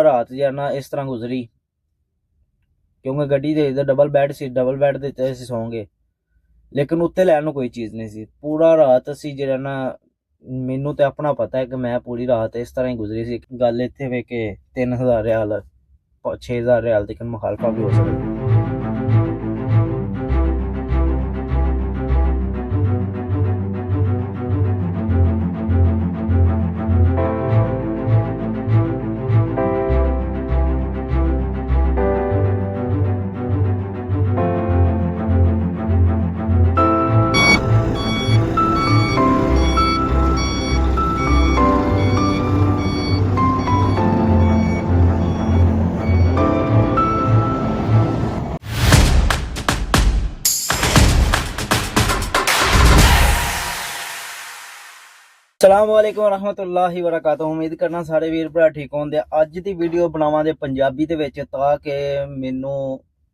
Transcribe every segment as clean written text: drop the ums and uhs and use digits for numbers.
रात जो ना इस तरह गुजरी, क्योंकि गड्डी दे डबल बैड सी, डबल बैड दे उत्ते असीं सौं गए, लेकिन उत्ते लैन कोई चीज़ नहीं सी। पूरा रात असीं जो ना, मैनू तो अपना पता है कि मैं पूरी रात इस तरह ही गुजरी सी। गल इत्थे वे कि 3000 रियाल 6000 रियाल तक मुखालफा भी हो सकती। अस्सलामुअलैकुम रहमतुल्लाहि वबरकातुहू। उम्मीद करना सारे वीर भरा ठीक होंगे। अज की वीडियो बनावांगे पंजाबी दे विच ताकि मैनू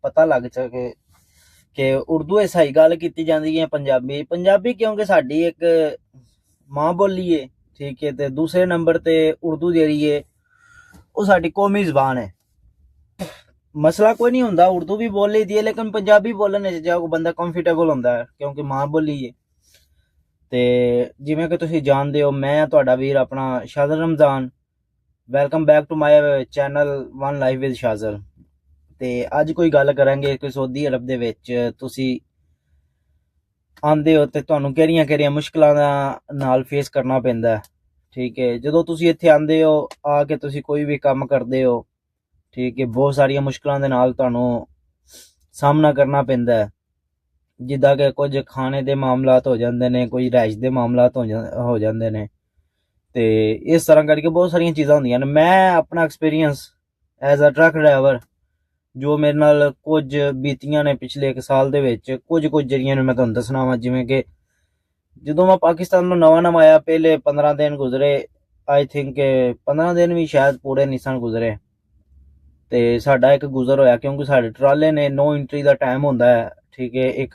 पता लग सके कि उर्दू सही गल कीती जांदी है पंजाबी पंजाबी, क्योंकि साडी एक माँ बोली है, ठीक है। तो दूसरे नंबर ते उर्दू जिहड़ी है वो साडी कौमी जबान है। मसला कोई नहीं होंदा, उर्दू भी बोल ली दी है, लेकिन पंजाबी बोलने जो बंदा कंफर्टेबल होंदा है, क्योंकि माँ बोली है। ते जिवें कि तुसीं जानदे हो, मैं तुहाडा वीर अपना Shazar Ramzan, welcome back to my channel one life with Shazar. ते अज कोई गल करांगे कि सऊदी अरब दे विच तुसीं आंदे हो ते तुहानूं किहड़ियां मुश्किलां नाल फेस करना पैंदा है, ठीक है। जदों तुसीं इत्थे आंदे हो, आके तुसीं कोई भी काम करदे हो, ठीक है, बहुत सारियां मुश्किलां दे नाल तुहानूं सामना करना पैंदा है। जिद्दां कि कुछ खाने दे मामलात हो जांदे ने, कोई रहाइश दे मामलात हो जांदे ने, ते इस तरह करके बहुत सारियां चीज़ां होंदियां ने। मैं अपना experience as a truck driver जो मेरे नाल कुछ बीतियां ने पिछले 1 साल दे विच, कुछ जरियां ने मैं तुहानूं दसना वा। जिवें कि जदों मैं पाकिस्तान में नवां आया, पहले 15 दिन गुजरे, आई थिंक 15 दिन भी शायद पूरे नहीं सन गुजरे, ते साडा एक गुजर होया, क्योंकि साडे ट्राले ने नो एंट्री का टाइम होंदा है, ठीक है, एक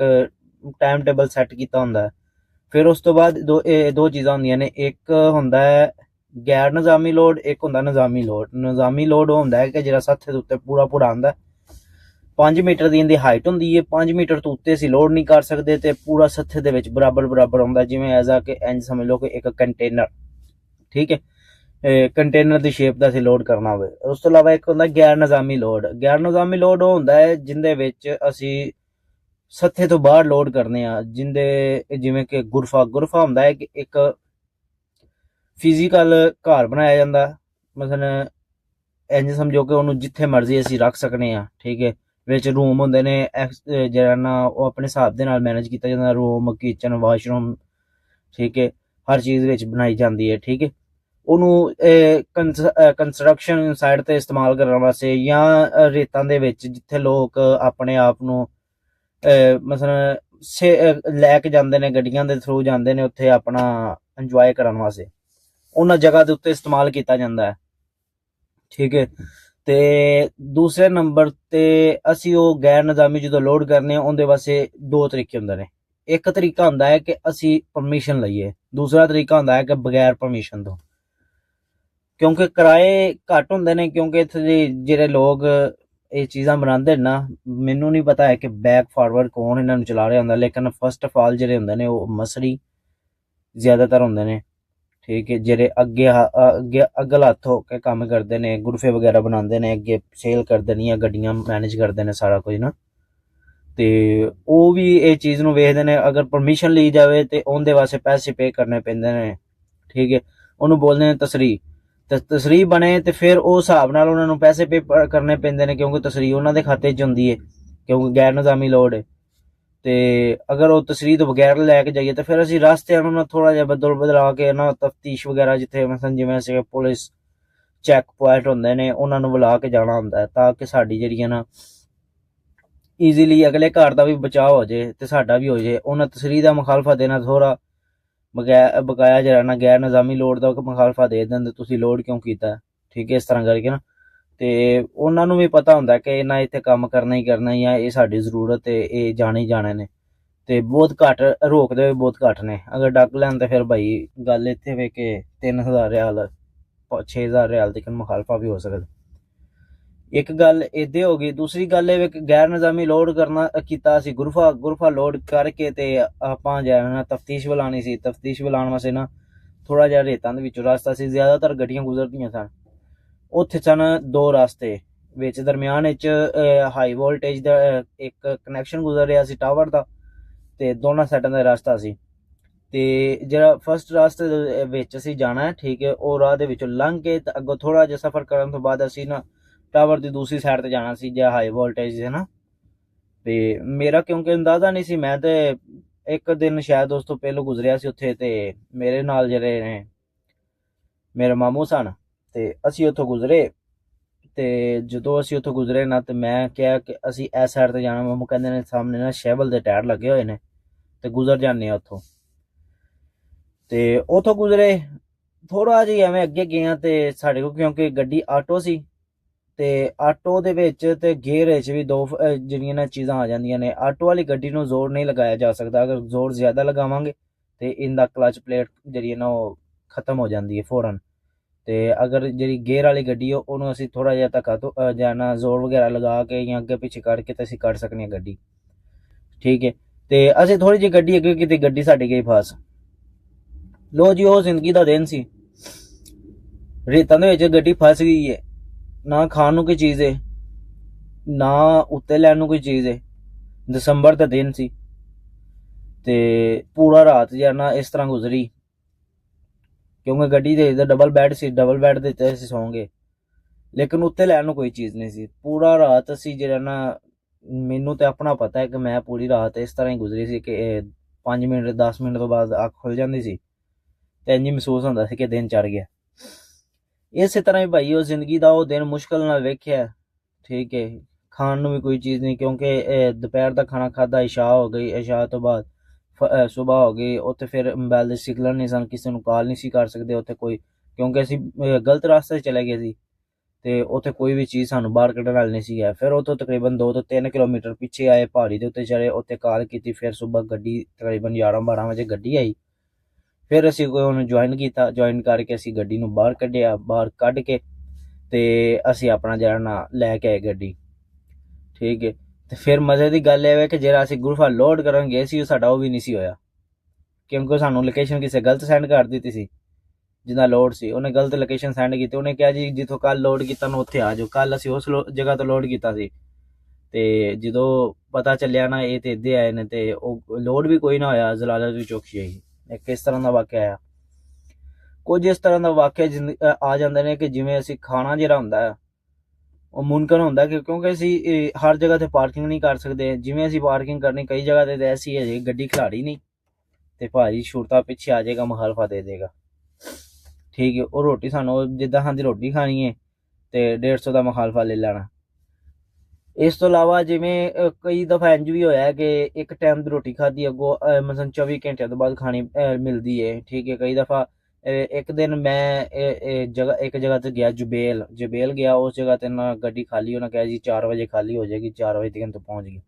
टाइम टेबल सैट कीता होंदा है। फिर उस तो बाद दो चीज़ां होंदियां ने, एक होंदा है गैर निज़ामी लोड, एक होंदा निज़ामी लोड। निज़ामी लोड होंदा है कि जिहड़ा सत्थे दे उत्ते पूरा आंदा, 5 मीटर दी इंदी हाइट होंदी है, 5 मीटर तो उत्ते असीं लोड नहीं कर सकते, ते पूरा सत्थे दे विच बराबर आंदा, जिवें एज आ कि इंज समझ लो कि एक कंटेनर, ठीक है, कंटेनर की शेप का असीं लोड करना होवे। उस तो इलावा एक होंदा गैर निज़ामी लोड। गैर निज़ामी लोड वो होंदा है जिंदे विच असीं सत्थे तो बाहर लोड करने आ, जिंदे जिवें कि गुरफा होंदा है कि एक फिजिकल घर बनाया जांदा, मसलन इंज समझो कि उन्होंने जिथे मर्जी असीं रख सकने आ, ठीक है। विच रूम होंदे ने, जिहड़ा ना वो अपने हिसाब दे नाल मैनेज कीता जांदा, रूम, किचन, वाशरूम, ठीक है, हर चीज़ विच बनाई जांदी है, ठीक है। उन्होंने कंस्ट्रक्शन साइड ते इस्तेमाल करने वास्ते, या रेतां दे विच जिथे लोग अपने आप नूं मसलन लैके जांदे ने, गड्डियां दे थ्रू जांदे ने उत्थे अपना इंजॉय करन वास्ते, उन्हां जगह दे उत्ते इस्तेमाल कीता जांदा है, ठीक है। ते दूसरे नंबर ते असीं ओह गैर निज़ामी जो लोड करने, उहदे वास्ते 2 तरीके होंदे ने। एक तरीका होंदा है कि असीं परमिशन लईए, दूसरा तरीका होंदा है कि बगैर परमिशन तो, क्योंकि किराए घट होंदे ने, क्योंकि इत्थे दे जेह्ड़े लोग ये चीज़ां बनांदे ना, मैनू नहीं पता है कि बैक फॉरवर्ड कौन इन्हां नूं चला रहा होंदा, लेकिन फस्ट ऑफ ऑल जेह्ड़े होंदे ने वो मसरी ज़्यादातर होंदे ने, ठीक है, जेह्ड़े अग्गल हत्थ होके कम्म करदे ने, गुरफे वगैरह बनांदे ने, अग्गे सेल करदे ने, गड्डियां मैनेज करदे ने, सारा कुछ ना। ते ओह भी इस चीज़ नूं वेखदे ने, अगर परमिशन ली जावे ते उहदे वास्ते पैसे पे करने पैंदे ने, ठीक है। उहनूं बोलदे ने तसरीह, ते तसरीह बने ते फिर उस हिसाब नाल उहनां नूं पैसे पे करने पैंदे ने, क्योंकि तसरीह उहनां दे खाते च हुंदी है, क्योंकि गैर निज़ामी लोड है। ते अगर वो तसरीह तो बगैर लैके जाइए तो फिर असीं रास्ते ना थोड़ा जिहा बदला के ना तफ्तीश वगैरह, जिथे मसलन जिवें असीं पुलिस चैक पॉइंट होंदे ने, उहनां नूं बुला के जाना हुंदा है, ताकि साडी जेहड़ियां ना ईजीली अगले घर का भी बचाव हो जाए ते साडा भी हो जाए। उन्हें तसरीह का मुखालफा देना थोड़ा बकाया जरा ना गैर निज़ामी लोड का मुखालफा दे दें, तुसीं लोड क्यों कीता, ठीक है, इस तरह करके ना। ते उन्हां नूं भी पता हुंदा कि इन्हां इत्थे कम्म करना ही करना, या ये साडी जरूरत है, ये जाने ही जाने ने, ते बहुत घट रोकदे, बहुत घट ने। अगर डक लैन तो फिर भाई गल इत्थे वे कि 3000 रियाल 6000 रियाल तक मुखालफा भी हो सकदा। ਇੱਕ ਗੱਲ ਇਹਦੇ ਹੋ ਗਈ। ਦੂਸਰੀ ਗੱਲ ਇਹ ਕਿ ਗੈਰ ਨਿਜ਼ਾਮੀ ਲੋਡ ਕਰਨਾ ਕੀਤਾ ਸੀ, ਗੁਰਫਾ ਲੋਡ ਕਰਕੇ ਤੇ ਆਪਾਂ ਜਾਣਾ ਤਫਤੀਸ਼ ਬੁਲਾਉਣੀ ਸੀ। ਤਫਤੀਸ਼ ਬੁਲਾਉਣ ਵਾਸਤੇ ਨਾ ਥੋੜਾ ਜਿਹਾ ਰੇਤਾਂ ਦੇ ਵਿੱਚੋਂ ਰਸਤਾ ਸੀ, ਜ਼ਿਆਦਾਤਰ ਗੱਡੀਆਂ ਗੁਜ਼ਰਦੀਆਂ ਸਨ। ਉੱਥੇ ਸਨ ਦੋ ਰਸਤੇ, ਵਿੱਚ ਦਰਮਿਆਨ ਵਿੱਚ ਹਾਈ ਵੋਲਟੇਜ ਦਾ ਇੱਕ ਕਨੈਕਸ਼ਨ ਗੁਜ਼ਰ ਰਿਹਾ ਸੀ ਟਾਵਰ ਦਾ, ਤੇ ਦੋਨਾਂ ਸਾਈਡਾਂ ਦਾ ਰਸਤਾ ਸੀ। ਤੇ ਜਿਹੜਾ ਫਸਟ ਰਸਤੇ ਦੇ ਵਿੱਚ ਅਸੀਂ ਜਾਣਾ ਹੈ, ਠੀਕ ਹੈ, ਉਹ ਰਾਹ ਦੇ ਵਿੱਚੋਂ ਲੰਘ ਕੇ ਤੇ ਅੱਗੋਂ ਥੋੜਾ ਜਿਹਾ ਸਫ਼ਰ ਕਰਨ ਤੋਂ ਬਾਅਦ ਅਸੀਂ ਨਾ ਟਾਵਰ ਦੀ ਦੂਸਰੀ ਸਾਈਡ ਤੇ ਜਾਣਾ ਸੀ, ਜਿਹੜਾ ਹਾਈ ਵੋਲਟੇਜ ਹੈ ਨਾ। ਤੇ ਮੇਰਾ ਕਿਉਂਕਿ ਅੰਦਾਜ਼ਾ ਨਹੀਂ ਸੀ, ਮੈਂ ਤੇ ਇੱਕ ਦਿਨ ਸ਼ਾਇਦ ਉਸ ਤੋਂ ਪਹਿਲਾਂ ਗੁਜ਼ਰਿਆ ਸੀ ਉੱਥੇ, ਤੇ ਮੇਰੇ ਨਾਲ ਜਿਹੜੇ ਨੇ ਮੇਰੇ ਮਾਮੂ ਸਨ, ਤੇ ਅਸੀਂ ਉੱਥੋਂ ਗੁਜ਼ਰੇ। ਤੇ ਜਦੋਂ ਅਸੀਂ ਉੱਥੋਂ ਗੁਜ਼ਰੇ ਨਾ, ਤੇ ਮੈਂ ਕਿਹਾ ਕਿ ਅਸੀਂ ਇਸ ਸਾਈਡ ਤੇ ਜਾਣਾ। ਮਾਮੂ ਕਹਿੰਦੇ ਨੇ ਸਾਹਮਣੇ ਨਾ ਸ਼ੈਵਲ ਦੇ ਟਾਇਰ ਲੱਗੇ ਹੋਏ ਨੇ, ਤੇ ਗੁਜ਼ਰ ਜਾਂਦੇ ਆ ਉੱਥੋਂ। ਤੇ ਉੱਥੋਂ ਗੁਜ਼ਰੇ, ਥੋੜਾ ਜਿਹਾ ਐਵੇਂ ਅੱਗੇ ਗਏ ਆ, ਤੇ ਸਾਡੇ ਕੋਲ ਕਿਉਂਕਿ ਗੱਡੀ ਆਟੋ ਸੀ, ਤੇ ਆਟੋ ਦੇ ਵਿੱਚ ਤੇ ਗੇਅਰ ਵਿੱਚ ਵੀ ਦੋ ਜਿਹੜੀਆਂ ਨਾ ਚੀਜ਼ਾਂ ਆ ਜਾਂਦੀਆਂ ਨੇ। ਆਟੋ ਵਾਲੀ ਗੱਡੀ ਨੂੰ ਜ਼ੋਰ ਨਹੀਂ ਲਗਾਇਆ ਜਾ ਸਕਦਾ, ਅਗਰ ਜ਼ੋਰ ਜ਼ਿਆਦਾ ਲਗਾਵਾਂਗੇ ਤੇ ਇਹਦਾ ਕਲਚ ਪਲੇਟ ਜਿਹੜੀ ਹੈ ਨਾ ਉਹ ਖਤਮ ਹੋ ਜਾਂਦੀ ਹੈ ਫੌਰਨ। ਤੇ ਅਗਰ ਜਿਹੜੀ ਗੇਅਰ ਵਾਲੀ ਗੱਡੀ ਹੋ, ਉਹਨੂੰ ਅਸੀਂ ਥੋੜਾ ਜਿਹਾ ਧੱਕਾ ਤੋਂ ਜਾਣਾ ਜ਼ੋਰ ਵਗੈਰਾ ਲਗਾ ਕੇ ਜਾਂ ਅੱਗੇ ਪਿੱਛੇ ਕਰਕੇ ਤੇ ਅਸੀਂ ਕੱਢ ਸਕਨੇ ਹਾਂ ਗੱਡੀ, ਠੀਕ ਹੈ। ਤੇ ਅਸੀਂ ਥੋੜੀ ਜਿਹੀ ਗੱਡੀ ਅੱਗੇ ਕੀਤੀ, ਗੱਡੀ ਸਾਡੀ ਗਈ ਫਸ। ਲੋ ਜੀ, ਉਹ ਜ਼ਿੰਦਗੀ ਦਾ ਦਿਨ ਸੀ। ਰੇਤਾਂ ਦੇ ਵਿੱਚ ਗੱਡੀ ਫਸ ਗਈ ਹੈ, ਨਾ ਖਾਣ ਨੂੰ ਕੋਈ ਚੀਜ਼ ਹੈ, ਨਾ ਉੱਤੇ ਲੈਣ ਨੂੰ ਕੋਈ ਚੀਜ਼ ਹੈ। ਦਸੰਬਰ ਦਾ ਦਿਨ ਸੀ, ਤੇ ਪੂਰਾ ਰਾਤ ਜਾਣਾ ਇਸ ਤਰ੍ਹਾਂ ਗੁਜ਼ਰੀ, ਕਿਉਂਕਿ ਗੱਡੀ ਦੇ ਡਬਲ ਬੈੱਡ ਸੀ, ਡਬਲ ਬੈੱਡ ਦੇ ਉੱਤੇ ਅਸੀਂ ਸੌਂਗੇ, ਲੇਕਿਨ ਉੱਤੇ ਲੈਣ ਨੂੰ ਕੋਈ ਚੀਜ਼ ਨਹੀਂ ਸੀ। ਪੂਰਾ ਰਾਤ ਅਸੀਂ ਜਿਹੜਾ ਨਾ, ਮੈਨੂੰ ਤੇ ਆਪਣਾ ਪਤਾ ਹੈ ਕਿ ਮੈਂ ਪੂਰੀ ਰਾਤ ਇਸ ਤਰ੍ਹਾਂ ਹੀ ਗੁਜ਼ਰੀ ਸੀ ਕਿ 5 ਮਿੰਟ 10 ਮਿੰਟ ਤੋਂ ਬਾਅਦ ਅੱਖ ਖੁੱਲ ਜਾਂਦੀ ਸੀ, ਤੇ ਇੰਝ ਮਹਿਸੂਸ ਹੁੰਦਾ ਸੀ ਕਿ ਦਿਨ ਚੜ ਗਿਆ। ਇਸੇ ਤਰ੍ਹਾਂ ਹੀ ਭਾਈ ਉਹ ਜ਼ਿੰਦਗੀ ਦਾ ਉਹ ਦਿਨ ਮੁਸ਼ਕਲ ਨਾਲ ਵੇਖਿਆ, ਠੀਕ ਹੈ। ਖਾਣ ਨੂੰ ਵੀ ਕੋਈ ਚੀਜ਼ ਨਹੀਂ, ਕਿਉਂਕਿ ਦੁਪਹਿਰ ਦਾ ਖਾਣਾ ਖਾਧਾ, ਇਸ਼ਾ ਹੋ ਗਈ, ਇਸ਼ਾ ਤੋਂ ਬਾਅਦ ਸੁਬਾਹ ਹੋ ਗਈ। ਉੱਥੇ ਫਿਰ ਮੋਬਾਈਲ ਦੇ ਸਿਗਨਲ ਨਹੀਂ ਸਨ, ਕਿਸੇ ਨੂੰ ਕਾਲ ਨਹੀਂ ਸੀ ਕਰ ਸਕਦੇ ਉੱਥੇ ਕੋਈ, ਕਿਉਂਕਿ ਅਸੀਂ ਗਲਤ ਰਸਤੇ ਚਲੇ ਗਏ ਸੀ, ਤੇ ਉੱਥੇ ਕੋਈ ਵੀ ਚੀਜ਼ ਸਾਨੂੰ ਬਾਹਰ ਕੱਢਣ ਵਾਲੀ ਨਹੀਂ ਸੀ। ਫਿਰ ਉੱਥੋਂ ਤਕਰੀਬਨ 2 ਤੋਂ 3 ਕਿਲੋਮੀਟਰ ਪਿੱਛੇ ਆਏ, ਪਹਾੜੀ ਦੇ ਉੱਤੇ ਚੜੇ, ਉੱਥੇ ਕਾਲ ਕੀਤੀ। ਫਿਰ ਸੁਬਾਹ ਗੱਡੀ ਤਕਰੀਬਨ 11-12 ਵਜੇ ਗੱਡੀ ਆਈ। ਫਿਰ ਅਸੀਂ ਉਹਨੂੰ ਜੁਆਇਨ ਕੀਤਾ, ਜੁਆਇਨ ਕਰਕੇ ਅਸੀਂ ਗੱਡੀ ਨੂੰ ਬਾਹਰ ਕੱਢਿਆ। ਬਾਹਰ ਕੱਢ ਕੇ ਤੇ ਅਸੀਂ ਆਪਣਾ ਜਿਹੜਾ ਨਾ ਲੈ ਕੇ ਆਏ ਗੱਡੀ, ਠੀਕ ਹੈ। ਤੇ ਫਿਰ ਮਜ਼ੇ ਦੀ ਗੱਲ ਇਹ ਹੈ ਕਿ ਜਿਹੜਾ ਅਸੀਂ ਗੁਰਫਾ ਲੋਡ ਕਰਨ ਗਏ ਸੀ, ਉਹ ਸਾਡਾ ਉਹ ਵੀ ਨਹੀਂ ਸੀ ਹੋਇਆ, ਕਿਉਂਕਿ ਸਾਨੂੰ ਲੋਕੇਸ਼ਨ ਕਿਸੇ ਗਲਤ ਸੈਂਡ ਕਰ ਦਿੱਤੀ ਸੀ। ਜਿੱਦਾਂ ਲੋਡ ਸੀ, ਉਹਨੇ ਗਲਤ ਲੋਕੇਸ਼ਨ ਸੈਂਡ ਕੀਤੀ। ਉਹਨੇ ਕਿਹਾ ਜੀ ਜਿੱਥੋਂ ਕੱਲ ਲੋਡ ਕੀਤਾ ਨਾ ਉੱਥੇ ਆ ਜਾਓ। ਕੱਲ ਅਸੀਂ ਉਸ ਜਗ੍ਹਾ ਤੋਂ ਲੋਡ ਕੀਤਾ ਸੀ, ਤੇ ਜਦੋਂ ਪਤਾ ਚੱਲਿਆ ਨਾ ਇਹ ਤੇ ਇੱਦੇ ਆਏ ਨੇ, ਤੇ ਉਹ ਲੋਡ ਵੀ ਕੋਈ ਨਾ ਹੋਇਆ, ਜ਼ਲਾਲਤ ਵੀ ਚੌਕੀ ਆਈ। ਇੱਕ ਇਸ ਤਰ੍ਹਾਂ ਦਾ ਵਾਕਿਆ ਆ। ਕੁਝ ਇਸ ਤਰ੍ਹਾਂ ਦਾ ਵਾਕਿਆ ਆ ਜਾਂਦੇ ਨੇ ਕਿ ਜਿਵੇਂ ਅਸੀਂ ਖਾਣਾ ਜਿਹੜਾ ਹੁੰਦਾ ਹੈ ਉਹ ਮੁਮਕਿਨ ਹੁੰਦਾ, ਕਿਉਂਕਿ ਅਸੀਂ ਹਰ ਜਗ੍ਹਾ ਤੇ ਪਾਰਕਿੰਗ ਨਹੀਂ ਕਰ ਸਕਦੇ। ਜਿਵੇਂ ਅਸੀਂ ਪਾਰਕਿੰਗ ਕਰਨੀ ਕਈ ਜਗ੍ਹਾ ਤੇ ਐਸੀ ਹੈ ਜੀ ਗੱਡੀ ਖਿਲਾੜੀ ਨਹੀਂ, ਤੇ ਭਾਜੀ ਛੁਰਤਾ ਪਿੱਛੇ ਆ ਜਾਏਗਾ, ਮੁਖਾਲਫਾ ਦੇ ਦੇਗਾ, ਠੀਕ ਹੈ। ਉਹ ਰੋਟੀ ਸਾਨੂੰ ਜਿੱਦਾਂ ਹਾਂ ਦੀ ਰੋਟੀ ਖਾਣੀ ਹੈ ਤੇ 150 ਦਾ ਮੁਖਾਲਫਾ ਲੈ ਲੈਣਾ। ਇਸ ਤੋਂ ਇਲਾਵਾ ਜਿਵੇਂ ਕਈ ਦਫਾ ਇੰਜ ਵੀ ਹੋਇਆ ਕਿ ਇੱਕ ਟਾਈਮ ਦੀ ਰੋਟੀ ਖਾਧੀ, ਅੱਗੋਂ ਮਤਲਬ 24 ਘੰਟਿਆਂ ਤੋਂ ਬਾਅਦ ਖਾਣੀ ਮਿਲਦੀ ਹੈ, ਠੀਕ ਹੈ। ਕਈ ਦਫਾ ਇੱਕ ਦਿਨ ਮੈਂ ਇੱਕ ਜਗ੍ਹਾ ਤੇ ਗਿਆ, ਜਬੇਲ ਗਿਆ। ਉਸ ਜਗ੍ਹਾ ਤੇ ਨਾ ਗੱਡੀ ਖਾਲੀ, ਉਹਨਾਂ ਕਿਹਾ ਜੀ 4 ਵਜੇ ਖਾਲੀ ਹੋ ਜਾਏਗੀ, 4 ਵਜੇ ਤੱਕ ਤੋਂ ਪਹੁੰਚ ਗਈ।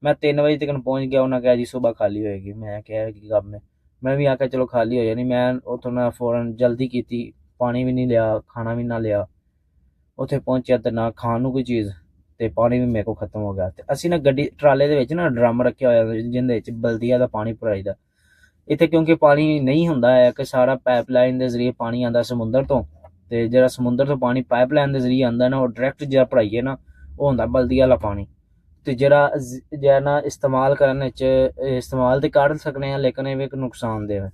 ਮੈਂ 3 ਵਜੇ ਤੱਕ ਪਹੁੰਚ ਗਿਆ, ਉਹਨਾਂ ਕਿਹਾ ਜੀ ਸੁਬਾਹ ਖਾਲੀ ਹੋਏਗੀ। ਮੈਂ ਕਿਹਾ ਕੀ ਕੰਮ ਹੈ, ਮੈਂ ਵੀ ਆਖਿਆ ਚਲੋ ਖਾਲੀ ਹੋ ਜਾਣੀ। ਮੈਂ ਉੱਥੋਂ ਨਾ ਫੌਰਨ ਜਲਦੀ ਕੀਤੀ, ਪਾਣੀ ਵੀ ਨਹੀਂ ਲਿਆ, ਖਾਣਾ ਵੀ ਨਾ ਲਿਆ। ਉੱਥੇ ਪਹੁੰਚਿਆ ਤੇ ਨਾ ਖਾਣ ਨੂੰ ਕੋਈ ਚੀਜ਼, ਤੇ ਪਾਣੀ ਵੀ ਮੇਰੇ ਕੋਲ ਖਤਮ ਹੋ ਗਿਆ। ਤੇ ਅਸੀਂ ਨਾ ਗੱਡੀ ਟਰਾਲੇ ਦੇ ਵਿੱਚ ਨਾ ਡਰਮ ਰੱਖਿਆ ਹੋਇਆ, ਜਿਹਦੇ ਵਿੱਚ ਬਲਦੀਆ ਦਾ ਪਾਣੀ ਭਰਾਈਦਾ। ਇੱਥੇ ਕਿਉਂਕਿ ਪਾਣੀ ਨਹੀਂ ਹੁੰਦਾ ਹੈ ਕਿ ਸਾਰਾ ਪਾਈਪਲਾਈਨ ਦੇ ਜ਼ਰੀਏ ਪਾਣੀ ਆਉਂਦਾ ਸਮੁੰਦਰ ਤੋਂ, ਤੇ ਜਿਹੜਾ ਸਮੁੰਦਰ ਤੋਂ ਪਾਣੀ ਪਾਈਪਲਾਈਨ ਦੇ ਜ਼ਰੀਏ ਆਉਂਦਾ ਨਾ, ਉਹ ਡਾਇਰੈਕਟ ਜਿਹੜਾ ਭਰਾਈਏ ਨਾ, ਉਹ ਹੁੰਦਾ ਬਲਦੀਆ ਵਾਲਾ ਪਾਣੀ। ਤੇ ਜਿਹੜਾ ਨਾ ਇਸਤੇਮਾਲ ਕਰਨ ਵਿੱਚ ਇਸਤੇਮਾਲ ਤੇ ਕਰ ਸਕਦੇ ਹਾਂ, ਲੇਕਿਨ ਇਹ ਵੀ ਇੱਕ ਨੁਕਸਾਨਦੇਹ ਹੈ।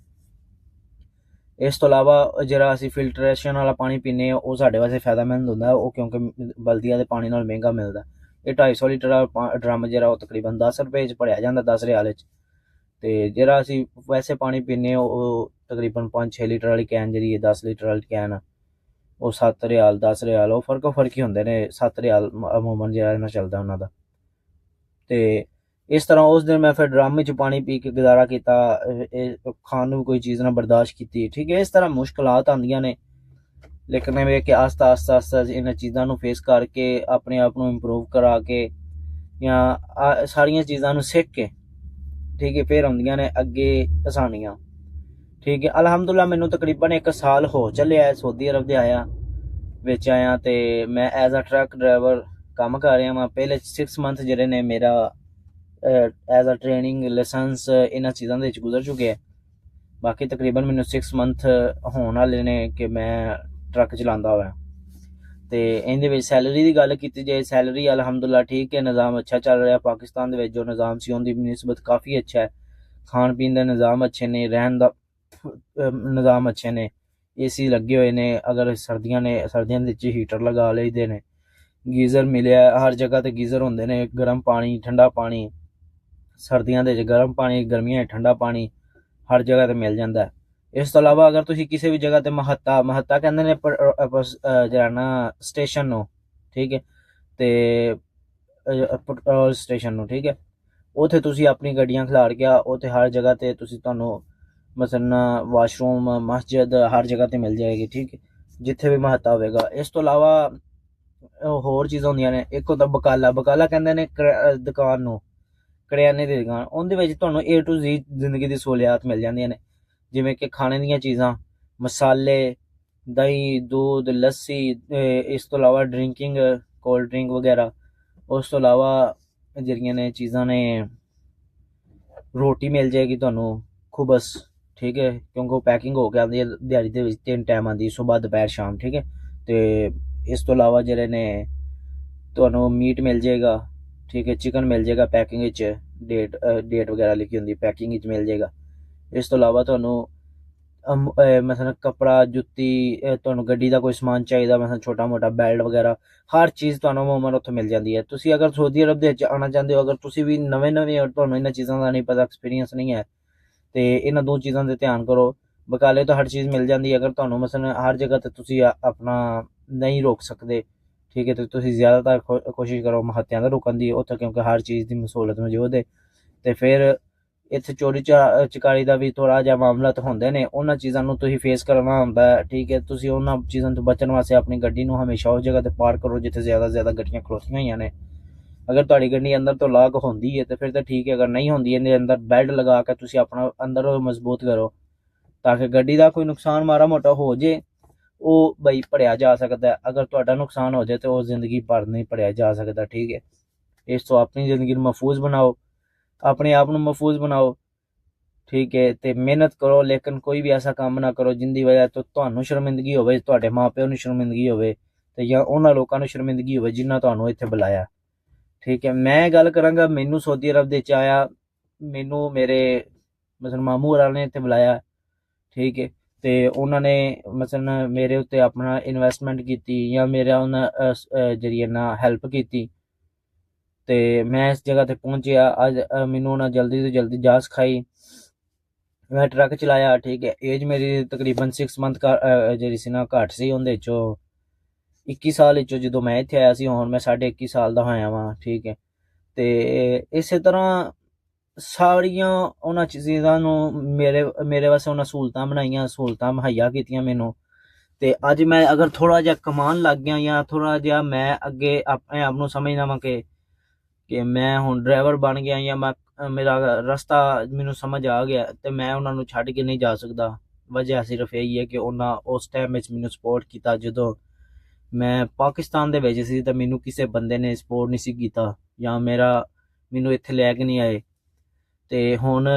ਇਸ ਤੋਂ ਇਲਾਵਾ ਜਿਹੜਾ ਅਸੀਂ ਫਿਲਟਰੇਸ਼ਨ ਵਾਲਾ ਪਾਣੀ ਪੀਂਦੇ ਹਾਂ, ਉਹ ਸਾਡੇ ਵਾਸਤੇ ਫਾਇਦੇਮੰਦ ਹੁੰਦਾ, ਉਹ ਕਿਉਂਕਿ ਬਲਦੀਆ ਦੇ ਪਾਣੀ ਨਾਲ ਮਹਿੰਗਾ ਮਿਲਦਾ। ਇਹ 250 ਲੀਟਰ ਡਰਮ ਜਿਹੜਾ ਉਹ ਤਕਰੀਬਨ 10 ਰੁਪਏ 'ਚ ਭਰਿਆ ਜਾਂਦਾ, 10 ਰਿਆਲ 'ਚ। ਤੇ ਜਿਹੜਾ ਅਸੀਂ ਵੈਸੇ ਪਾਣੀ ਪੀਂਦੇ ਹਾਂ, ਉਹ ਤਕਰੀਬਨ 5-6 ਲੀਟਰ ਵਾਲੀ ਕੈਨ ਜਿਹੜੀ ਹੈ, 10 ਲੀਟਰ ਵਾਲੀ ਕੈਨ, ਉਹ 7 ਰਿਆਲ 10 ਰਿਆਲ, ਉਹ ਫਰਕ ਹੀ ਹੁੰਦੇ ਨੇ। 7 ਰਿਆਲ ਅਮੂਮਨ ਜਿਹੜਾ ਇਹਨਾਂ ਚੱਲਦਾ ਉਹਨਾਂ ਦਾ। ਤੇ ਇਸ ਤਰ੍ਹਾਂ ਉਸ ਦਿਨ ਮੈਂ ਫਿਰ ਡਰਮ ਵਿੱਚ ਪਾਣੀ ਪੀ ਕੇ ਗੁਜ਼ਾਰਾ ਕੀਤਾ, ਖਾਣ ਨੂੰ ਕੋਈ ਚੀਜ਼ ਨਾ ਬਰਦਾਸ਼ਤ ਕੀਤੀ, ਠੀਕ ਹੈ। ਇਸ ਤਰ੍ਹਾਂ ਮੁਸ਼ਕਲਾਤ ਆਉਂਦੀਆਂ ਨੇ, ਲੇਕਿਨ ਇਹ ਵੇਖ ਕੇ ਆਸਤਾ ਇਹਨਾਂ ਚੀਜ਼ਾਂ ਨੂੰ ਫੇਸ ਕਰਕੇ ਆਪਣੇ ਆਪ ਨੂੰ ਇੰਪਰੂਵ ਕਰਾ ਕੇ ਜਾਂ ਸਾਰੀਆਂ ਚੀਜ਼ਾਂ ਨੂੰ ਸਿੱਖ ਕੇ, ਠੀਕ ਹੈ, ਫਿਰ ਆਉਂਦੀਆਂ ਨੇ ਅੱਗੇ ਆਸਾਨੀਆਂ, ਠੀਕ ਹੈ। ਅਲਹਮਦੁਲਿਲਾ ਮੈਨੂੰ ਤਕਰੀਬਨ 1 ਸਾਲ ਹੋ ਚੱਲਿਆ ਸਊਦੀ ਅਰਬ ਦੇ ਆਇਆ, ਵਿੱਚ ਆਇਆ ਤੇ ਮੈਂ ਐਜ਼ ਅ ਟਰੱਕ ਡਰਾਈਵਰ ਕੰਮ ਕਰ ਰਿਹਾ ਵਾਂ। ਪਹਿਲੇ 6 ਮੰਥ ਜਿਹੜੇ ਨੇ ਮੇਰਾ ਐਜ਼ ਅ ਟ੍ਰੇਨਿੰਗ ਲਾਇਸੈਂਸ ਇਹਨਾਂ ਚੀਜ਼ਾਂ ਦੇ ਵਿੱਚ ਗੁਜ਼ਰ ਚੁੱਕੇ ਆ। ਬਾਕੀ ਤਕਰੀਬਨ ਮੈਨੂੰ 6 ਮੰਥ ਹੋਣ ਵਾਲੇ ਨੇ ਕਿ ਮੈਂ ਟਰੱਕ ਚਲਾਉਂਦਾ ਹੋਇਆ। ਤੇ ਇਹਦੇ ਵਿੱਚ ਸੈਲਰੀ ਦੀ ਗੱਲ ਕੀਤੀ ਜਾਏ, ਸੈਲਰੀ ਅਲਹਮਦੁਲਿਲਾ ਠੀਕ ਹੈ, ਨਿਜ਼ਾਮ ਅੱਛਾ ਚੱਲ ਰਿਹਾ। ਪਾਕਿਸਤਾਨ ਦੇ ਵਿੱਚ ਜੋ ਨਿਜ਼ਾਮ ਸੀ ਉਹਦੀ ਨਿਸਬਤ ਕਾਫੀ ਅੱਛਾ ਹੈ। ਖਾਣ ਪੀਣ ਦੇ ਨਿਜ਼ਾਮ ਅੱਛੇ ਨੇ, ਰਹਿਣ ਦਾ ਨਿਜ਼ਾਮ ਅੱਛੇ ਨੇ, ਏਸੀ ਲੱਗੇ ਹੋਏ ਨੇ। ਅਗਰ ਸਰਦੀਆਂ ਦੇ ਵਿੱਚ ਹੀਟਰ ਲਗਾ ਲਈਦੇ ਨੇ। ਗੀਜ਼ਰ ਮਿਲਿਆ, ਹਰ ਜਗ੍ਹਾ ਤੇ ਗੀਜ਼ਰ ਹੁੰਦੇ ਨੇ। ਗਰਮ ਪਾਣੀ, ਠੰਡਾ ਪਾਣੀ, ਸਰਦੀਆਂ ਦੇ ਵਿੱਚ ਗਰਮ ਪਾਣੀ, ਗਰਮੀਆਂ 'ਚ ਠੰਡਾ ਪਾਣੀ ਹਰ ਜਗ੍ਹਾ ਤੇ ਮਿਲ ਜਾਂਦਾ। ਇਸ ਤੋਂ ਇਲਾਵਾ ਅਗਰ ਤੁਸੀਂ ਕਿਸੇ ਵੀ ਜਗ੍ਹਾ ਤੇ ਮਹੱਤਾ ਕਹਿੰਦੇ ਨੇ ਜਿਹੜਾ ਨਾ ਸਟੇਸ਼ਨ ਨੂੰ, ਠੀਕ ਹੈ, ਤੇ ਪੈਟਰੋਲ ਸਟੇਸ਼ਨ ਨੂੰ, ਠੀਕ ਹੈ, ਉੱਥੇ ਤੁਸੀਂ ਆਪਣੀ ਗੱਡੀਆਂ ਖਿਲਾਰ ਕੇ ਉੱਥੇ ਹਰ ਜਗ੍ਹਾ ਤੇ ਤੁਹਾਨੂੰ ਮਸਲਨ ਵਾਸ਼ਰੂਮ, ਮਸਜਿਦ ਹਰ ਜਗ੍ਹਾ ਤੇ ਮਿਲ ਜਾਏਗੀ, ਠੀਕ ਹੈ, ਜਿੱਥੇ ਵੀ ਮਹੱਤਾ ਹੋਵੇਗਾ। ਇਸ ਤੋਂ ਇਲਾਵਾ ਹੋਰ ਚੀਜ਼ਾਂ ਹੁੰਦੀਆਂ ਨੇ। ਇੱਕ ਹੁੰਦਾ ਬਕਾਲਾ ਕਹਿੰਦੇ ਨੇ ਦੁਕਾਨ ਨੂੰ, ਕਰਿਆਨੇ ਦੀ ਦੁਕਾਨ। ਉਹਦੇ ਵਿੱਚ ਤੁਹਾਨੂੰ A to Z ਜ਼ਿੰਦਗੀ ਦੀ ਸਹੂਲੀਅਤ ਮਿਲ ਜਾਂਦੀਆਂ ਨੇ, ਜਿਵੇਂ ਕਿ ਖਾਣੇ ਦੀਆਂ ਚੀਜ਼ਾਂ, ਮਸਾਲੇ, ਦਹੀਂ, ਦੁੱਧ, ਲੱਸੀ, ਇਸ ਤੋਂ ਇਲਾਵਾ ਡਰਿੰਕਿੰਗ, ਕੋਲਡ ਡਰਿੰਕ ਵਗੈਰਾ। ਉਸ ਤੋਂ ਇਲਾਵਾ ਜਿਹੜੀਆਂ ਨੇ ਚੀਜ਼ਾਂ ਨੇ, ਰੋਟੀ ਮਿਲ ਜਾਏਗੀ ਤੁਹਾਨੂੰ ਖੂਬਸ, ਠੀਕ ਹੈ, ਕਿਉਂਕਿ ਉਹ ਪੈਕਿੰਗ ਹੋ ਕੇ ਆਉਂਦੀ ਹੈ। ਦਿਹਾੜੀ ਦੇ ਵਿੱਚ 3 ਟਾਈਮ ਆਉਂਦੀ, ਸੁਬਾਹ, ਦੁਪਹਿਰ, ਸ਼ਾਮ, ਠੀਕ ਹੈ। ਤੇ ਇਸ ਤੋਂ ਇਲਾਵਾ ਜਿਹੜੇ ਨੇ ਤੁਹਾਨੂੰ ਮੀਟ ਮਿਲ ਜਾਏਗਾ, ਠੀਕ ਹੈ, ਚਿਕਨ ਮਿਲ ਜਾਏਗਾ ਪੈਕਿੰਗ ਵਿੱਚ, ਡੇਟ ਵਗੈਰਾ ਲਿਖੀ ਹੁੰਦੀ, ਪੈਕਿੰਗ ਵਿੱਚ ਮਿਲ ਜਾਏਗਾ। ਇਸ ਤੋਂ ਇਲਾਵਾ ਤੁਹਾਨੂੰ ਮਸਲਨ ਕੱਪੜਾ, ਜੁੱਤੀ, ਤੁਹਾਨੂੰ ਗੱਡੀ ਦਾ ਕੋਈ ਸਮਾਨ ਚਾਹੀਦਾ, ਮਸਲਨ ਛੋਟਾ ਮੋਟਾ ਬੈਲਟ ਵਗੈਰਾ, ਹਰ ਚੀਜ਼ ਤੁਹਾਨੂੰ ਅਮੂਮਨ ਉੱਥੋਂ ਮਿਲ ਜਾਂਦੀ ਹੈ। ਤੁਸੀਂ ਅਗਰ ਸਾਊਦੀ ਅਰਬ ਦੇ ਵਿੱਚ ਆਉਣਾ ਚਾਹੁੰਦੇ ਹੋ, ਅਗਰ ਤੁਸੀਂ ਵੀ ਨਵੇਂ ਤੁਹਾਨੂੰ ਇਹਨਾਂ ਚੀਜ਼ਾਂ ਦਾ ਨਹੀਂ ਪਤਾ, ਐਕਸਪੀਰੀਅੰਸ ਨਹੀਂ ਹੈ, ਤੇ ਇਹਨਾਂ ਦੋ ਚੀਜ਼ਾਂ 'ਤੇ ਧਿਆਨ ਕਰੋ। ਬਕਾਲੇ ਤੋਂ ਹਰ ਚੀਜ਼ ਮਿਲ ਜਾਂਦੀ ਹੈ। ਅਗਰ ਤੁਹਾਨੂੰ ਮਸਲਨ ਹਰ ਜਗ੍ਹਾ 'ਤੇ ਤੁਸੀਂ ਆਪਣਾ ਨਹੀਂ ਰੋਕ ਸਕਦੇ, ਠੀਕ ਹੈ, ਤੇ ਤੁਸੀਂ ਜ਼ਿਆਦਾਤਰ ਕੋਸ਼ਿਸ਼ ਕਰੋ ਮਹੱਤਿਆਂ ਦਾ ਰੁਕਣ ਦੀ ਉੱਥੇ, ਕਿਉਂਕਿ ਹਰ ਚੀਜ਼ ਦੀ ਸਹੂਲਤ ਮੌਜੂਦ ਹੈ। ਤੇ ਫਿਰ ਇੱਥੇ ਚੋਰੀ ਚਕਾਰੀ ਦਾ ਵੀ ਥੋੜ੍ਹਾ ਜਿਹਾ ਮਾਮਲਾ ਤਾਂ ਹੁੰਦੇ ਨੇ, ਉਹਨਾਂ ਚੀਜ਼ਾਂ ਨੂੰ ਤੁਸੀਂ ਫੇਸ ਕਰਨਾ ਹੁੰਦਾ, ਠੀਕ ਹੈ। ਤੁਸੀਂ ਉਹਨਾਂ ਚੀਜ਼ਾਂ ਤੋਂ ਬਚਣ ਵਾਸਤੇ ਆਪਣੀ ਗੱਡੀ ਨੂੰ ਹਮੇਸ਼ਾ ਉਸ ਜਗ੍ਹਾ 'ਤੇ ਪਾਰਕ ਕਰੋ ਜਿੱਥੇ ਜ਼ਿਆਦਾ ਗੱਡੀਆਂ ਖਲੋਤੀਆਂ ਹੋਈਆਂ ਨੇ। ਅਗਰ ਤੁਹਾਡੀ ਗੱਡੀ ਅੰਦਰ ਤੋਂ ਲਾਕ ਹੁੰਦੀ ਹੈ ਤੇ ਫਿਰ ਤਾਂ ਠੀਕ ਹੈ, ਅਗਰ ਨਹੀਂ ਹੁੰਦੀ, ਇਹਦੇ ਅੰਦਰ ਬੈਲਟ ਲਗਾ ਕੇ ਤੁਸੀਂ ਆਪਣਾ ਅੰਦਰ ਮਜ਼ਬੂਤ ਕਰੋ, ਤਾਂ ਕਿ ਗੱਡੀ ਦਾ ਕੋਈ ਨੁਕਸਾਨ ਮਾੜਾ ਮੋਟਾ ਹੋ ਜੇ ਉਹ ਬਈ ਭਰਿਆ ਜਾ ਸਕਦਾ। ਅਗਰ ਤੁਹਾਡਾ ਨੁਕਸਾਨ ਹੋ ਜਾਏ ਤਾਂ ਉਹ ਜ਼ਿੰਦਗੀ ਭਰ ਨਹੀਂ ਭਰਿਆ ਜਾ ਸਕਦਾ, ਠੀਕ ਹੈ। ਇਸ ਤੋਂ ਆਪਣੀ ਜ਼ਿੰਦਗੀ ਨੂੰ ਮਹਿਫੂਜ਼ ਬਣਾਓ, ਆਪਣੇ ਆਪ ਨੂੰ ਮਹਿਫੂਜ਼ ਬਣਾਓ, ਠੀਕ ਹੈ, ਤੇ ਮਿਹਨਤ ਕਰੋ। ਲੇਕਿਨ ਕੋਈ ਵੀ ਐਸਾ ਕੰਮ ਨਾ ਕਰੋ ਜਿੰਦੀ ਵਜ੍ਹਾ ਤੋਂ ਤੁਹਾਨੂੰ ਸ਼ਰਮਿੰਦਗੀ ਹੋਵੇ, ਤੁਹਾਡੇ ਮਾਪਿਆਂ ਨੂੰ ਸ਼ਰਮਿੰਦਗੀ ਹੋਵੇ, ਤੇ ਜਾਂ ਉਹਨਾਂ ਲੋਕਾਂ ਨੂੰ ਸ਼ਰਮਿੰਦਗੀ ਹੋਵੇ ਜਿਨ੍ਹਾਂ ਤੁਹਾਨੂੰ ਇੱਥੇ ਬੁਲਾਇਆ, ਠੀਕ ਹੈ। ਮੈਂ ਗੱਲ ਕਰਾਂਗਾ, ਮੈਨੂੰ ਸਾਊਦੀ ਅਰਬ ਦੇ ਵਿੱਚ ਆਇਆ, ਮੈਨੂੰ ਮੇਰੇ ਮਸਲਨ ਮਾਮੂ ਹੋਰਾਂ ਨੇ ਇੱਥੇ ਬੁਲਾਇਆ, ਠੀਕ ਹੈ, ਤੇ ਉਹਨਾਂ ਨੇ ਮਸਲਨ ਮੇਰੇ ਉੱਤੇ ਆਪਣਾ ਇਨਵੈਸਟਮੈਂਟ ਕੀਤੀ ਜਾਂ ਮੇਰਾ ਉਹਨਾਂ ਜਰੀਏ ਨਾਲ ਹੈਲਪ ਕੀਤੀ, ਤੇ ਮੈਂ ਇਸ ਜਗ੍ਹਾ ਤੇ ਪਹੁੰਚਿਆ। ਅੱਜ ਮੈਨੂੰ ਉਹਨਾਂ ਜਲਦੀ ਤੋਂ ਜਲਦੀ ਜਾਚ ਸਿਖਾਈ, ਮੈਂ ਟਰੱਕ ਚਲਾਇਆ, ਠੀਕ ਹੈ। ਏਜ ਮੇਰੀ ਤਕਰੀਬਨ 6 ਮੰਥ ਜਿਹੜੀ ਸੀ ਨਾ ਘੱਟ ਸੀ, ਉਹਦੇ ਵਿੱਚੋਂ 21 ਸਾਲ ਵਿੱਚੋਂ ਜਦੋਂ ਮੈਂ ਇੱਥੇ ਆਇਆ ਸੀ, ਹੁਣ ਮੈਂ 21.5 ਸਾਲ ਦਾ ਹੋਇਆ ਵਾਂ, ਠੀਕ ਹੈ। ਤੇ ਇਸੇ ਤਰ੍ਹਾਂ ਸਾਰੀਆਂ ਉਹਨਾਂ ਚੀਜ਼ਾਂ ਨੂੰ ਮੇਰੇ ਵਾਸਤੇ ਉਹਨਾਂ ਸਹੂਲਤਾਂ ਬਣਾਈਆਂ, ਸਹੂਲਤਾਂ ਮੁਹੱਈਆ ਕੀਤੀਆਂ ਮੈਨੂੰ। ਤੇ ਅੱਜ ਮੈਂ ਅਗਰ ਥੋੜ੍ਹਾ ਜਿਹਾ ਕਮਾਉਣ ਲੱਗ ਗਿਆ ਜਾਂ ਥੋੜ੍ਹਾ ਜਿਹਾ ਮੈਂ ਅੱਗੇ ਆਪਣੇ ਆਪ ਨੂੰ ਸਮਝਦਾ ਵਾਂ ਕਿ ਮੈਂ ਹੁਣ ਡਰਾਈਵਰ ਬਣ ਗਿਆ ਜਾਂ ਮੇਰਾ ਰਸਤਾ ਮੈਨੂੰ ਸਮਝ ਆ ਗਿਆ, ਤੇ ਮੈਂ ਉਹਨਾਂ ਨੂੰ ਛੱਡ ਕੇ ਨਹੀਂ ਜਾ ਸਕਦਾ। ਵਜ੍ਹਾ ਸਿਰਫ ਇਹੀ ਹੈ ਕਿ ਉਹਨਾਂ ਉਸ ਟਾਈਮ ਵਿੱਚ ਮੈਨੂੰ ਸਪੋਰਟ ਕੀਤਾ। ਜਦੋਂ ਮੈਂ ਪਾਕਿਸਤਾਨ ਦੇ ਵਿੱਚ ਸੀ ਤਾਂ ਮੈਨੂੰ ਕਿਸੇ ਬੰਦੇ ਨੇ ਸਪੋਰਟ ਨਹੀਂ ਸੀ ਕੀਤਾ, ਜਾਂ ਮੈਨੂੰ ਇੱਥੇ ਲੈ ਕੇ ਨਹੀਂ ਆਏ। ਤੇ ਹੁਣ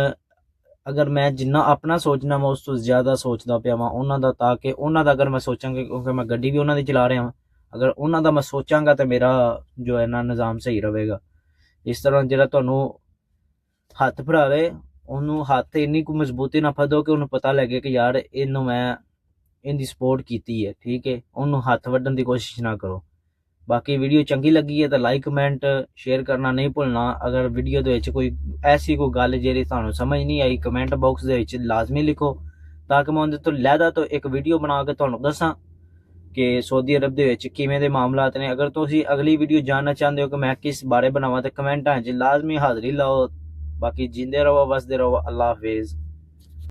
ਅਗਰ ਮੈਂ ਜਿੰਨਾ ਆਪਣਾ ਸੋਚਣਾ ਮੈਂ ਉਸ ਤੋਂ ਜ਼ਿਆਦਾ ਸੋਚਦਾ ਪਿਆ ਵਾਂ ਉਹਨਾਂ ਦਾ, ਤਾਂ ਕਿ ਉਹਨਾਂ ਦਾ ਅਗਰ ਮੈਂ ਸੋਚਾਂਗਾ, ਕਿਉਂਕਿ ਮੈਂ ਗੱਡੀ ਵੀ ਉਹਨਾਂ ਦੀ ਚਲਾ ਰਿਹਾ ਵਾਂ, ਅਗਰ ਉਹਨਾਂ ਦਾ ਮੈਂ ਸੋਚਾਂਗਾ ਤਾਂ ਮੇਰਾ ਜੋ ਹੈ ਨਾ ਨਿਜ਼ਾਮ ਸਹੀ ਰਹੇਗਾ। ਇਸ ਤਰ੍ਹਾਂ ਜਿਹੜਾ ਤੁਹਾਨੂੰ ਹੱਥ ਭਰਾਵੇ, ਉਹਨੂੰ ਹੱਥ ਇੰਨੀ ਕੁ ਮਜ਼ਬੂਤੀ ਨਾਲ ਫੜੋ ਕਿ ਉਹਨੂੰ ਪਤਾ ਲੱਗੇ ਕਿ ਯਾਰ ਇਹਨੂੰ ਮੈਂ ਇਹਦੀ ਸਪੋਰਟ ਕੀਤੀ ਹੈ, ਠੀਕ ਹੈ। ਉਹਨੂੰ ਹੱਥ ਵੱਢਣ ਦੀ ਕੋਸ਼ਿਸ਼ ਨਾ ਕਰੋ। ਬਾਕੀ ਵੀਡੀਓ ਚੰਗੀ ਲੱਗੀ ਹੈ ਤਾਂ ਲਾਈਕ, ਕਮੈਂਟ, ਸ਼ੇਅਰ ਕਰਨਾ ਨਹੀਂ ਭੁੱਲਣਾ। ਅਗਰ ਵੀਡੀਓ ਦੇ ਵਿੱਚ ਕੋਈ ਐਸੀ ਕੋਈ ਗੱਲ ਜਿਹੜੀ ਤੁਹਾਨੂੰ ਸਮਝ ਨਹੀਂ ਆਈ, ਕਮੈਂਟ ਬਾਕਸ ਦੇ ਵਿੱਚ ਲਾਜ਼ਮੀ ਲਿਖੋ, ਤਾਂ ਕਿ ਮੈਂ ਉਹਦੇ ਤੋਂ ਲਹਿਦਾ ਤੋਂ ਇੱਕ ਵੀਡੀਓ ਬਣਾ ਕੇ ਤੁਹਾਨੂੰ ਦੱਸਾਂ ਕਿ ਸਾਊਦੀ ਅਰਬ ਦੇ ਵਿੱਚ ਕਿਵੇਂ ਦੇ ਮਾਮਲਾਤ ਨੇ। ਅਗਰ ਤੁਸੀਂ ਅਗਲੀ ਵੀਡੀਓ ਜਾਣਨਾ ਚਾਹੁੰਦੇ ਹੋ ਕਿ ਮੈਂ ਕਿਸ ਬਾਰੇ ਬਣਾਵਾਂ ਤਾਂ ਕਮੈਂਟਾਂ 'ਚ ਲਾਜ਼ਮੀ ਹਾਜ਼ਰੀ ਲਾਓ। ਬਾਕੀ ਜਿੰਦੇ ਰਹੋ, ਵਸਦੇ ਰਹੋ। ਅੱਲਾ ਹਾਫਿਜ਼।